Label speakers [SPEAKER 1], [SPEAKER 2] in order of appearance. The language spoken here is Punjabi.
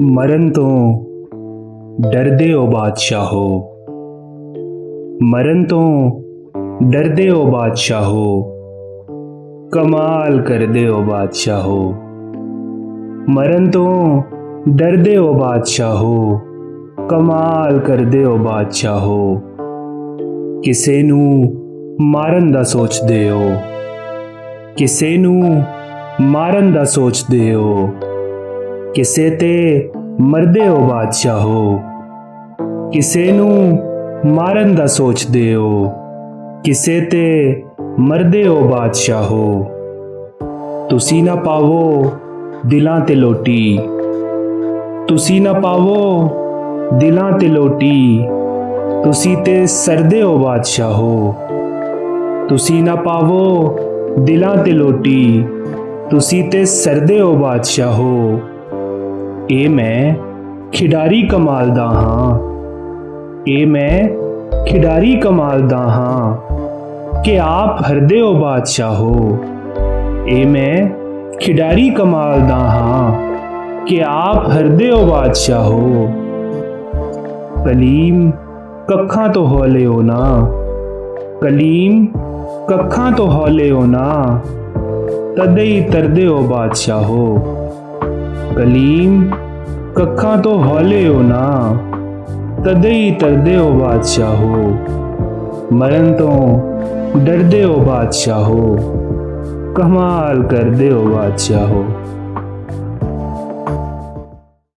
[SPEAKER 1] ਮਰਨ ਤੋਂ ਡਰਦੇ ਹੋ ਬਾਦਸ਼ਾਹੋ, ਮਰਨ ਤੋਂ ਡਰਦੇ ਹੋ ਬਾਦਸ਼ਾਹੋ, ਕਮਾਲ ਕਰਦੇ ਹੋ ਬਾਦਸ਼ਾਹੋ। ਮਰਨ ਤੋਂ ਡਰਦੇ ਹੋ ਬਾਦਸ਼ਾਹੋ, ਕਮਾਲ ਕਰਦੇ ਹੋ ਬਾਦਸ਼ਾਹੋ। ਕਿਸੇ ਨੂੰ ਮਾਰਨ ਦਾ ਸੋਚਦੇ ਹੋ, ਕਿਸੇ ਨੂੰ ਮਾਰਨ ਦਾ ਸੋਚਦੇ ਹੋ, ਕਿਸੇ ਤੇ ਮਰਦੇ ਹੋ ਬਾਦਸ਼ਾਹੋ। ਕਿਸੇ ਨੂੰ ਮਾਰਨ ਦਾ ਸੋਚਦੇ ਹੋ, ਕਿਸੇ ਤੇ ਮਰਦੇ ਹੋ ਬਾਦਸ਼ਾਹੋ। ਤੁਸੀਂ ਨਾ ਪਾਵੋ ਦਿਲਾਂ ਤੇ ਲੋਟੀ, ਤੁਸੀਂ ਨਾ ਪਾਵੋ ਦਿਲਾਂ ਤੇ ਲੋਟੀ, ਤੁਸੀਂ ਤੇ ਸਰਦੇ ਹੋ ਬਾਦਸ਼ਾਹੋ। ਤੁਸੀਂ ਨਾ ਪਾਵੋ ਦਿਲਾਂ ਤੇ ਲੋਟੀ, ਤੁਸੀਂ ਤੇ ਸਰਦੇ ਹੋ ਬਾਦਸ਼ਾਹੋ। ਇਹ ਮੈਂ ਖਿਡਾਰੀ ਕਮਾਲ ਦਾ ਹਾਂ, ਇਹ ਮੈਂ ਖਿਡਾਰੀ ਕਮਾਲ ਦਾ ਹਾਂ ਕਿ ਆਪ ਹਰਦੇ ਹੋ ਬਾਦਸ਼ਾਹੋ। ਇਹ ਮੈਂ ਖਿਡਾਰੀ ਕਮਾਲ ਦਾ ਹਾਂ ਕਿ ਆਪ ਹਰਦੇ ਹੋ ਬਾਦਸ਼ਾਹੋ। ਕਲੀਮ ਕੱਖਾਂ ਤੋਂ ਹੌਲੇ ਹੋ ਨਾ, ਕਲੀਮ ਕੱਖਾਂ ਤੋਂ ਹੌਲੇ ਹੋ ਨਾ, ਤਦੇ ਹੀ ਤਰਦੇ ਹੋ ਬਾਦਸ਼ਾਹੋ। ਕਲੀਮ ਕੱਖਾਂ ਤੋਂ ਹੌਲੇ ਹੋ ਨਾ, ਤਦੇ ਹੀ ਤਰਦੇ ਹੋ ਬਾਦਸ਼ਾਹੋ। ਮਰਨ ਤੋਂ ਡਰਦੇ ਹੋ ਬਾਦਸ਼ਾਹੋ, ਕਮਾਲ ਕਰਦੇ ਹੋ ਬਾਦਸ਼ਾਹੋ।